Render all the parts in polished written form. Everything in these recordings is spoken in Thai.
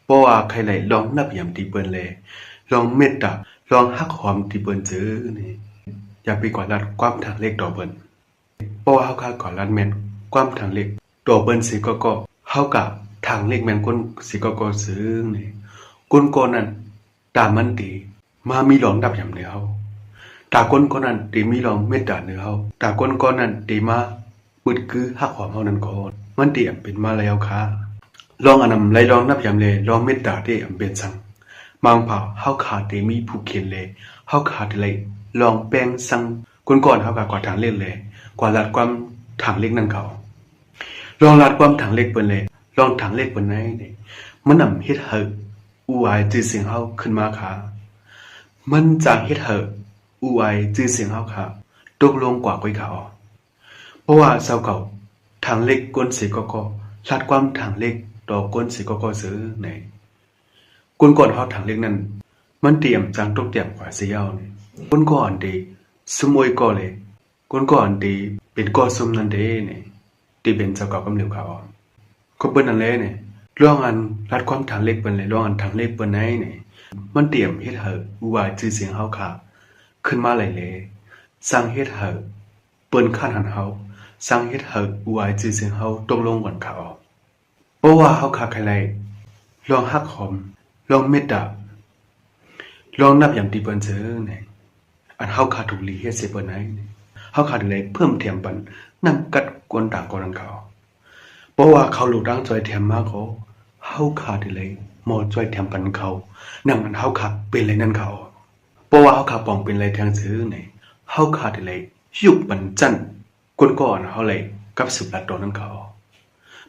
เพราะว่าใครไหลลองนับยำตีเปิ้นเลยลองเมตตาลองฮักหอมตีเปิ้นเจอนี่อย่าไปกว่ารัดความทางเล็กต่อเปิ้นเพราะว่าเฮาค่าก่อนรัดแม่นความทางเล็กต่อเปิ้นสิก็เฮากะทางเล็กแม่นคนสิก็ซื้อนี่คนก่อนนั้นตามมันตีมามีลองนับยำเดียวตาคนนั้นตีมีลองเมตตาเนื้อเฮาตาคนนั้นตีมาบึดคือฮักหอมเฮานั่นก่อนมันตีเป็นมาแล้วค่ะลองอันนำไล่ลองนับยำเลยลองเมตตาที่เป็นสังบางเผ่าเฮาขาดที่มีผู้เขียนเลยเฮาขาดเลยลองแปลงสังคนก่อนเฮากะกว่าทางเล่นเลยกว่าลัดความทางเล็กนั่นเขาลองลัดความทางเล็กเปิ้นเลยลองทางเล็กเปิ้นไหนนี่มันนำเฮ็ดให้อูอายจื่อเสียงเฮาขึ้นมาค่ะมันจะเฮ็ดให้อูอายจื่อเสียงเฮาค่ะตกลงกว่าก้อยเขาเพราะว่าเซาเก่าทางเล็กก้นสิก็ลัดความทางเล็กต่อก้นสิก็ซื้อไหนคนก่อนเฮาทางเล็กนั้นมันเตรียมจังตกเตรียมกว่าสิยาวนี่คนก่อนดีสมวยก็เลยคนก่อนดีเป็นก่อสมนั่นเด้นี่ที่เป็นเจ้าเก่ากำเหลียวเขาก็เปิ้นนั่นแหละนี่เรื่องอันรัดความทางเล็กเปิ้นเลยเรื่องอันทางเล็กเปิ้นไหนนี่มันเตรียมเฮ็ดให้ว่าชื่อเสียงเฮาค่ะขึ้นมาหลายเลยสร้างเฮ็ดให้เปิ้นคันหันเฮาสร้างเฮ็ดให้ว่าชื่อเสียงเฮาตกลงกันเขาเพราะว่าเฮาขาดใครไลลองฮักหอมลองเมตตาลองนับยำตีเปิ้นเจอนี่อันเฮาขาดถูกลีเฮ็ดเสิเปิ้นไหนเฮาขาดเลยเพิ่มเทียมปันนำกัดกวนต่างกวนเขาเพราะว่าเขาลูกดังจอยเทียมมาเขาเฮาขาดเลยหมอจอยเทียมปันเขานำมันเฮาขาดเป็นไรนั่นเขาเพราะว่าเฮาขาดปองเป็นไรทางซื้อนี่เฮาขาดเลยยุบปันจันคนก่อนเฮาเลยกับสุรัตตนั่นเขา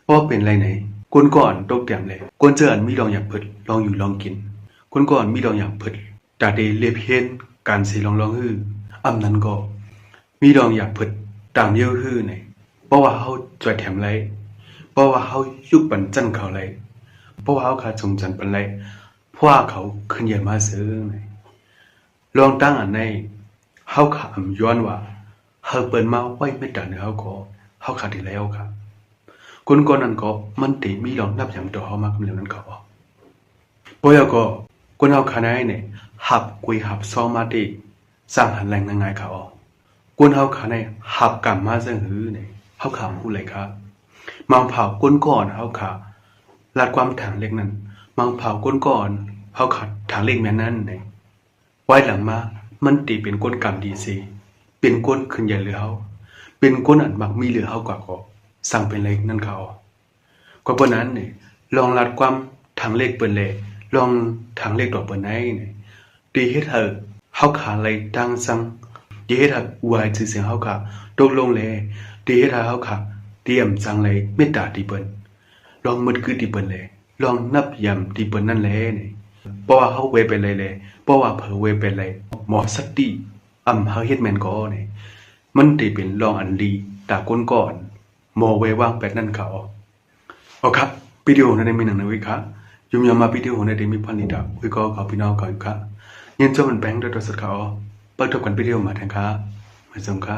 เพราะเป็นไรไหนคนก่อนตกเตรียมเลยคนเจออันมีลองอยากเพิดลองอยู่ลองกินคนก่อนมีลองอยากเพิดตาเดเลเพียนการสิลองฮื้ออำนั้นก็มีลองอยากเพิดตามเยอะฮื้อไหนเพราะว่าเฮาจอยแถมไรเพราะว่าเฮายุบปันจันเขาไรเพราะว่าเฮาขาดจงจันปันไรเพราะว่าเขาขึ้นใหญ่มาซื้อไหนลองตั้งอันในเฮาขาอำย้อนว่าเฮาเปิ้นมาไว้เมตตาเนื้อเฮาก็เฮาขาดที่แล้วครับคนก่อนนั้นก็มันติมีลองนับอย่างตัวเฮามากำเร็วนั้นเขาเพราะก็คนเฮาขาดในเนี่ยหับกุยหับซ้อมาติสร้างหันแรงง่ายเขาคนเฮาขาดในหับกรรมมาซึ่งหือเนี่ยเฮาขาพูดเลยครับมังเผาคนก่อนเฮาขาลัดความทางเล็กนั้นมังเผาคนก่อนเฮาขาดทางเล็กแม่นั้นเนี่ยไว้หลังมามันติเป็นก้นกรรมดีสิเป็นก้นขึ้นใหญ่เหลือเฮาเป็นก้นอันมักมีเหลือเฮากว่าก็สั่งเป็นเล็กนั่นเขาก็เพราะนั้นเนี่ยลองลัดความทางเล็กเปิ้นเลยลองทางเล็กดอกเปิ้นไหนเนี่ยดีเฮ็ดให้เฮาขาไหลทางสั่งดีเฮ็ดให้อวยชื่อเสียงเฮาขาตกลงเลยดีเฮ็ดให้เฮาขาเตรียมสั่งเลยเมตตาที่เปิ้นลองมึดคือที่เปิ้นเลยลองนับยำที่เปิ้นนั่นแหละนี่เพราะว่าเฮาเวไปเลยเพราะว่าเผลอเวไปเลยหมอสติเฮาเฮ็ดแม่นก็นี่มันสิเป็นลองอันดีตาคนก่อนหมอเวว่างแปดนั่นเขาเอาครับวิดีโอนั้นมีหนังในวิค่ะยุ่มยามาวิดีโอในเดมีพันนิดาวิก็เขาพี่น้องเขาค่ะยินจมันแบงค์ด้วยตัวสุดเขาเปิดทบกันวิดีโอมาแทนค่ะมาชมค่ะ